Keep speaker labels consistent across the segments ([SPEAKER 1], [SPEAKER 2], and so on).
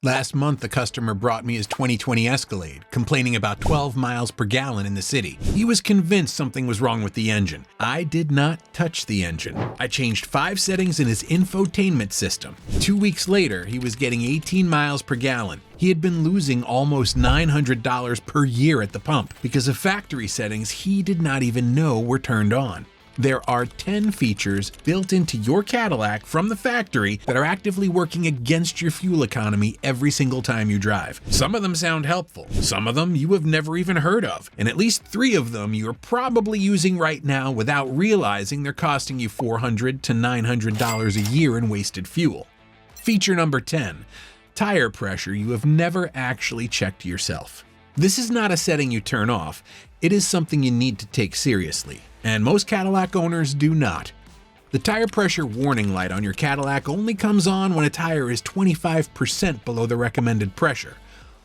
[SPEAKER 1] Last month, a customer brought me his 2020 Escalade, complaining about 12 miles per gallon in the city. He was convinced something was wrong with the engine. I did not touch the engine. I changed 5 settings in his infotainment system. 2 weeks later, he was getting 18 miles per gallon. He had been losing almost $900 per year at the pump because of factory settings he did not even know were turned on. There are 10 features built into your Cadillac from the factory that are actively working against your fuel economy every single time you drive. Some of them sound helpful, some of them you have never even heard of, and at least 3 of them you're probably using right now without realizing they're costing you $400 to $900 a year in wasted fuel. Feature number 10, tire pressure you have never actually checked yourself. This is not a setting you turn off, it is something you need to take seriously. And most Cadillac owners do not. The tire pressure warning light on your Cadillac only comes on when a tire is 25% below the recommended pressure.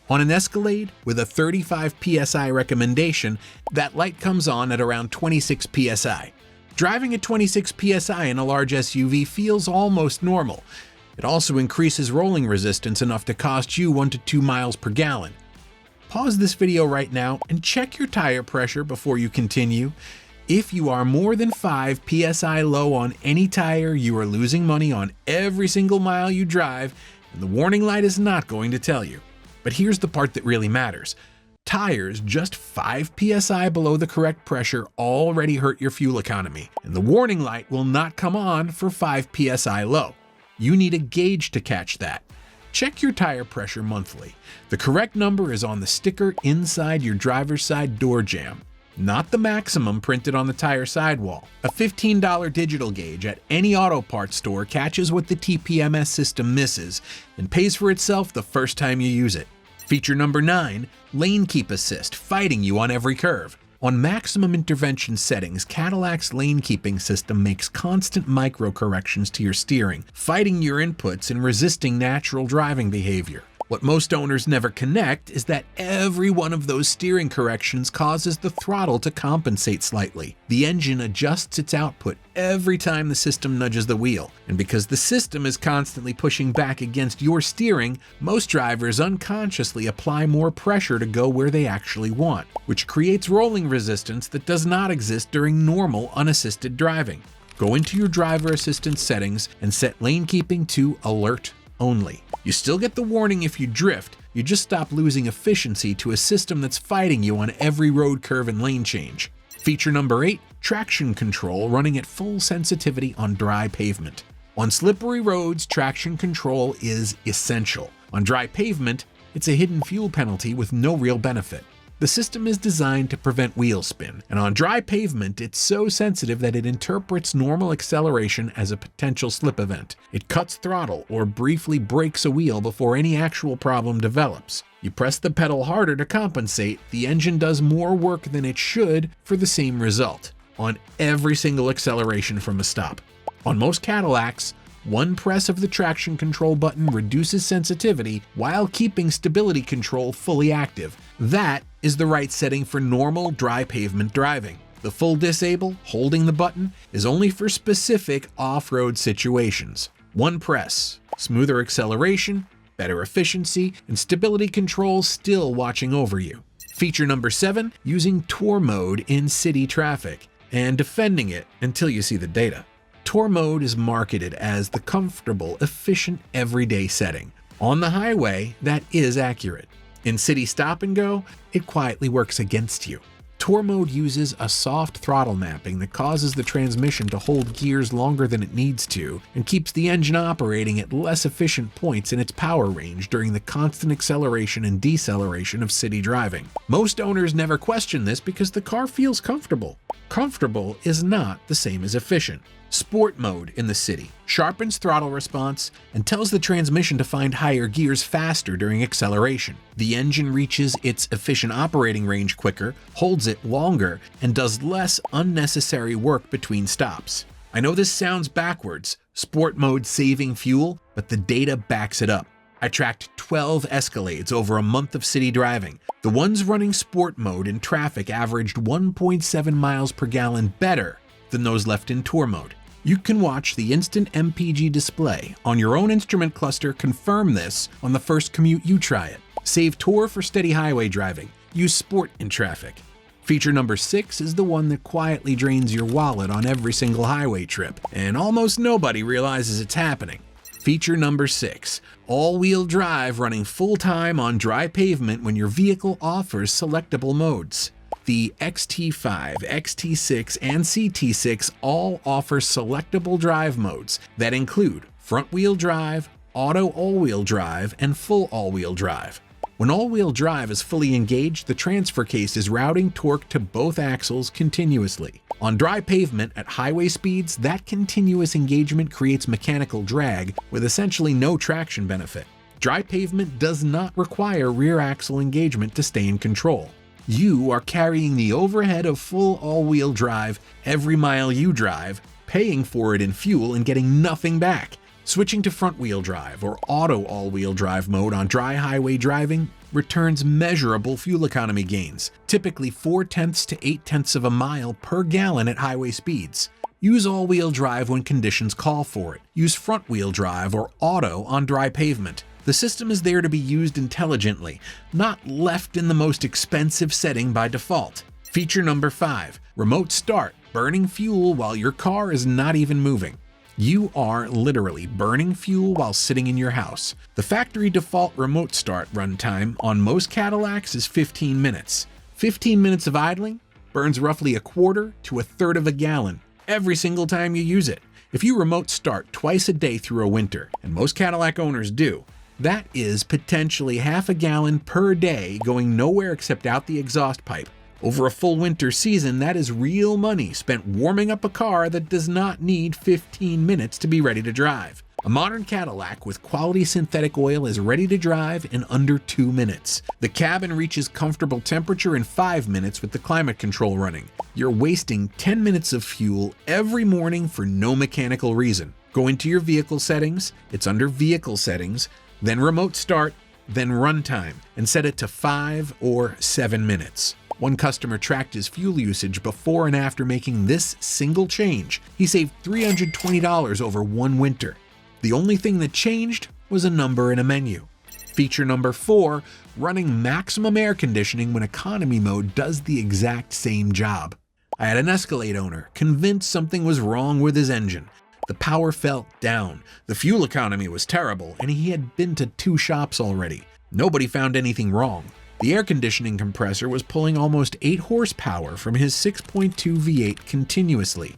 [SPEAKER 1] On an Escalade with a 35 psi recommendation, that light comes on at around 26 psi. Driving at 26 psi in a large SUV feels almost normal. It also increases rolling resistance enough to cost you 1 to 2 miles per gallon. Pause this video right now and check your tire pressure before you continue. If you are more than 5 psi low on any tire, you are losing money on every single mile you drive, and the warning light is not going to tell you. But here's the part that really matters. Tires just 5 psi below the correct pressure already hurt your fuel economy, and the warning light will not come on for 5 psi low. You need a gauge to catch that. Check your tire pressure monthly. The correct number is on the sticker inside your driver's side door jamb, not the maximum printed on the tire sidewall. A $15 digital gauge at any auto parts store catches what the TPMS system misses and pays for itself the first time you use it. Feature number 9, lane keep assist, fighting you on every curve. On maximum intervention settings, Cadillac's lane keeping system makes constant micro corrections to your steering, fighting your inputs and resisting natural driving behavior. What most owners never connect is that every one of those steering corrections causes the throttle to compensate slightly. The engine adjusts its output every time the system nudges the wheel, and because the system is constantly pushing back against your steering, most drivers unconsciously apply more pressure to go where they actually want, which creates rolling resistance that does not exist during normal unassisted driving. Go into your driver assistance settings and set lane keeping to alert only. You still get the warning if you drift, you just stop losing efficiency to a system that's fighting you on every road curve and lane change. Feature number 8, traction control running at full sensitivity on dry pavement. On slippery roads, traction control is essential. On dry pavement, it's a hidden fuel penalty with no real benefit. The system is designed to prevent wheel spin, and on dry pavement, it's so sensitive that it interprets normal acceleration as a potential slip event. It cuts throttle or briefly brakes a wheel before any actual problem develops. You press the pedal harder to compensate, the engine does more work than it should for the same result, on every single acceleration from a stop. On most Cadillacs, one press of the traction control button reduces sensitivity while keeping stability control fully active. That is the right setting for normal dry pavement driving. The full disable, holding the button, is only for specific off-road situations. One press, smoother acceleration, better efficiency, and stability control still watching over you. Feature number 7, using Tour mode in city traffic and defending it until you see the data. Tour mode is marketed as the comfortable, efficient, everyday setting. On the highway, that is accurate. In city stop and go, it quietly works against you. Tour mode uses a soft throttle mapping that causes the transmission to hold gears longer than it needs to and keeps the engine operating at less efficient points in its power range during the constant acceleration and deceleration of city driving. Most owners never question this because the car feels comfortable. Comfortable is not the same as efficient. Sport mode in the city sharpens throttle response and tells the transmission to find higher gears faster during acceleration. The engine reaches its efficient operating range quicker, holds it longer, and does less unnecessary work between stops. I know this sounds backwards, sport mode saving fuel, but the data backs it up. I tracked 12 Escalades over a month of city driving. The ones running sport mode in traffic averaged 1.7 miles per gallon better than those left in tour mode. You can watch the instant MPG display on your own instrument cluster confirm this on the first commute you try it. Save torque for steady highway driving. Use sport in traffic. Feature number 6 is the one that quietly drains your wallet on every single highway trip, and almost nobody realizes it's happening. Feature number 6, all-wheel drive running full-time on dry pavement when your vehicle offers selectable modes. The XT5, XT6, and CT6 all offer selectable drive modes that include front-wheel drive, auto all-wheel drive, and full all-wheel drive. When all-wheel drive is fully engaged, the transfer case is routing torque to both axles continuously. On dry pavement at highway speeds, that continuous engagement creates mechanical drag with essentially no traction benefit. Dry pavement does not require rear axle engagement to stay in control. You are carrying the overhead of full all-wheel drive every mile you drive, paying for it in fuel and getting nothing back. Switching to front-wheel drive or auto all-wheel drive mode on dry highway driving returns measurable fuel economy gains, typically 0.4 to 0.8 of a mile per gallon at highway speeds. Use all-wheel drive when conditions call for it. Use front-wheel drive or auto on dry pavement. The system is there to be used intelligently, not left in the most expensive setting by default. Feature number 5, remote start, burning fuel while your car is not even moving. You are literally burning fuel while sitting in your house. The factory default remote start runtime on most Cadillacs is 15 minutes. 15 minutes of idling burns roughly 1/4 to 1/3 of a gallon every single time you use it. If you remote start twice a day through a winter, and most Cadillac owners do, that is potentially 1/2 gallon per day going nowhere except out the exhaust pipe. Over a full winter season, that is real money spent warming up a car that does not need 15 minutes to be ready to drive. A modern Cadillac with quality synthetic oil is ready to drive in under 2 minutes. The cabin reaches comfortable temperature in 5 minutes with the climate control running. You're wasting 10 minutes of fuel every morning for no mechanical reason. Go into your vehicle settings, it's under vehicle settings, then remote start, then runtime, and set it to 5 or 7 minutes. One customer tracked his fuel usage before and after making this single change. He saved $320 over one winter. The only thing that changed was a number in a menu. Feature number 4, running maximum air conditioning when economy mode does the exact same job. I had an Escalade owner convinced something was wrong with his engine. The power felt down, the fuel economy was terrible, and he had been to 2 shops already. Nobody found anything wrong. The air conditioning compressor was pulling almost 8 horsepower from his 6.2 V8 continuously.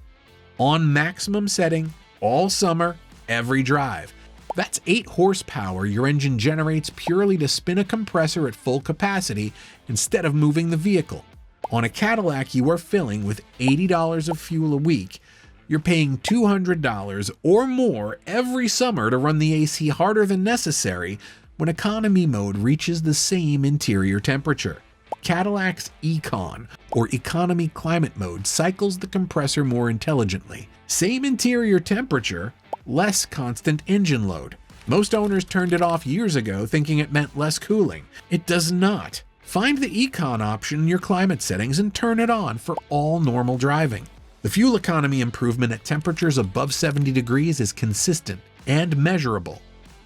[SPEAKER 1] On maximum setting, all summer, every drive. That's 8 horsepower your engine generates purely to spin a compressor at full capacity instead of moving the vehicle. On a Cadillac you are filling with $80 of fuel a week, you're paying $200 or more every summer to run the AC harder than necessary when economy mode reaches the same interior temperature. Cadillac's Econ, or economy climate mode, cycles the compressor more intelligently. Same interior temperature, less constant engine load. Most owners turned it off years ago thinking it meant less cooling. It does not. Find the Econ option in your climate settings and turn it on for all normal driving. The fuel economy improvement at temperatures above 70 degrees is consistent and measurable.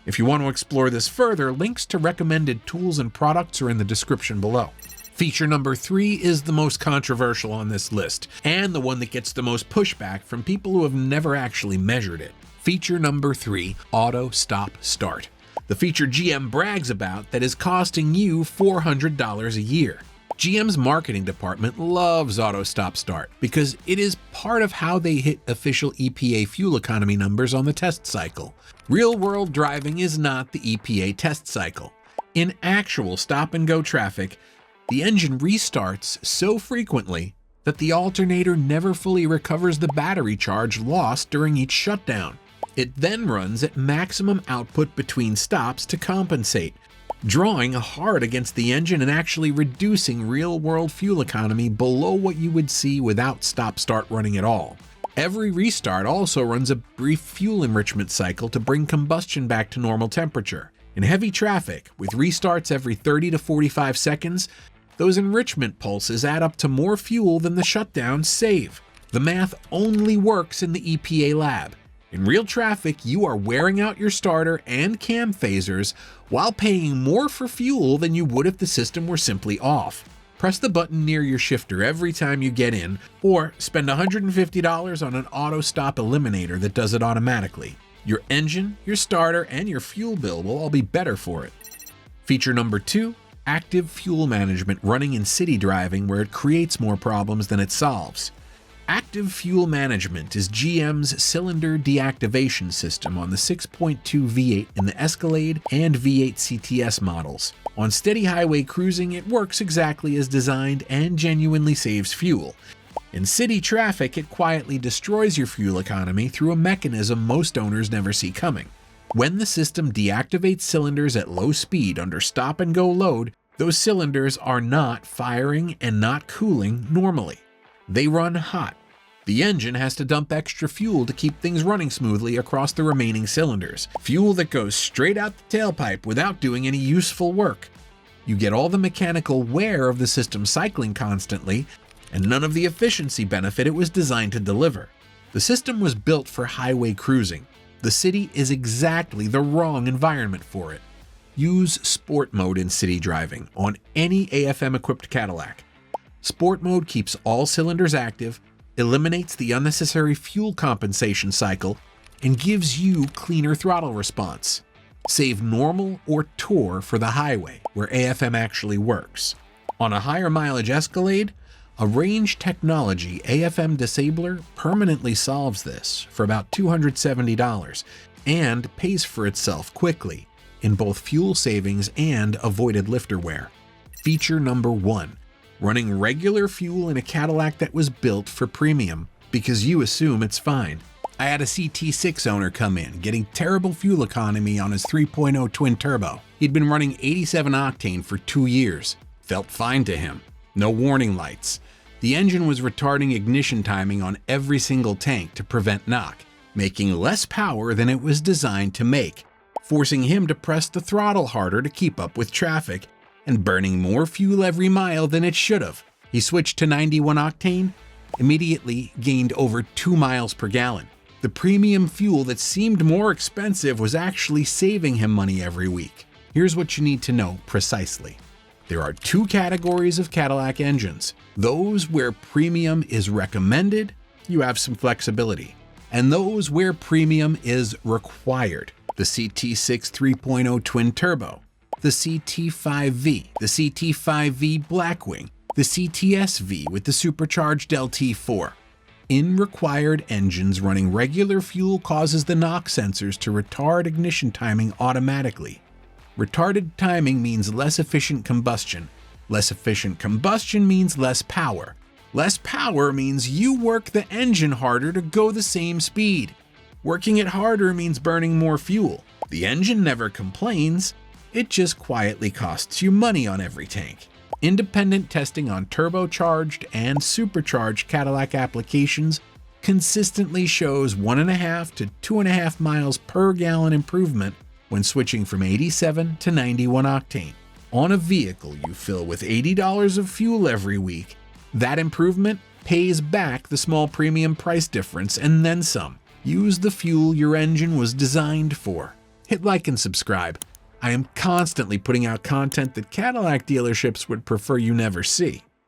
[SPEAKER 1] If you want to explore this further, links to recommended tools and products are in the description below. Feature number 3 is the most controversial on this list, and the one that gets the most pushback from people who have never actually measured it. Feature number 3, Auto Stop-Start. The feature GM brags about that is costing you $400 a year. GM's marketing department loves Auto Stop-Start because it is part of how they hit official EPA fuel economy numbers on the test cycle. Real-world driving is not the EPA test cycle. In actual stop-and-go traffic, the engine restarts so frequently that the alternator never fully recovers the battery charge lost during each shutdown. It then runs at maximum output between stops to compensate, drawing hard against the engine and actually reducing real-world fuel economy below what you would see without stop-start running at all. Every restart also runs a brief fuel enrichment cycle to bring combustion back to normal temperature. In heavy traffic, with restarts every 30 to 45 seconds, those enrichment pulses add up to more fuel than the shutdowns save. The math only works in the EPA lab. In real traffic, you are wearing out your starter and cam phasers while paying more for fuel than you would if the system were simply off. Press the button near your shifter every time you get in, or spend $150 on an auto stop eliminator that does it automatically. Your engine, your starter, and your fuel bill will all be better for it. Feature number 2, active fuel management running in city driving where it creates more problems than it solves. Active fuel management is GM's cylinder deactivation system on the 6.2 V8 in the Escalade and V8 CTS models. On steady highway cruising, it works exactly as designed and genuinely saves fuel. In city traffic, it quietly destroys your fuel economy through a mechanism most owners never see coming. When the system deactivates cylinders at low speed under stop-and-go load, those cylinders are not firing and not cooling normally. They run hot. The engine has to dump extra fuel to keep things running smoothly across the remaining cylinders. Fuel that goes straight out the tailpipe without doing any useful work. You get all the mechanical wear of the system cycling constantly, and none of the efficiency benefit it was designed to deliver. The system was built for highway cruising. The city is exactly the wrong environment for it. Use Sport Mode in city driving on any AFM-equipped Cadillac. Sport Mode keeps all cylinders active, eliminates the unnecessary fuel compensation cycle, and gives you cleaner throttle response. Save normal or tour for the highway, where AFM actually works. On a higher mileage Escalade, a range technology AFM disabler permanently solves this for about $270 and pays for itself quickly in both fuel savings and avoided lifter wear. Feature number 1. Running regular fuel in a Cadillac that was built for premium because you assume it's fine. I had a CT6 owner come in, getting terrible fuel economy on his 3.0 twin turbo. He'd been running 87 octane for 2 years. Felt fine to him. No warning lights. The engine was retarding ignition timing on every single tank to prevent knock, making less power than it was designed to make, forcing him to press the throttle harder to keep up with traffic, and burning more fuel every mile than it should have. He switched to 91 octane, immediately gained over 2 miles per gallon. The premium fuel that seemed more expensive was actually saving him money every week. Here's what you need to know precisely. There are 2 categories of Cadillac engines. Those where premium is recommended, you have some flexibility. And those where premium is required. The CT6 3.0 twin turbo, the CT5V, the CT5V Blackwing, the CTS-V with the supercharged LT4. In required engines, running regular fuel causes the knock sensors to retard ignition timing automatically. Retarded timing means less efficient combustion. Less efficient combustion means less power. Less power means you work the engine harder to go the same speed. Working it harder means burning more fuel. The engine never complains. It just quietly costs you money on every tank. Independent testing on turbocharged and supercharged Cadillac applications consistently shows 1.5 to 2.5 miles per gallon improvement when switching from 87 to 91 octane. On a vehicle you fill with $80 of fuel every week, that improvement pays back the small premium price difference and then some. Use the fuel your engine was designed for. Hit like and subscribe. I am constantly putting out content that Cadillac dealerships would prefer you never see.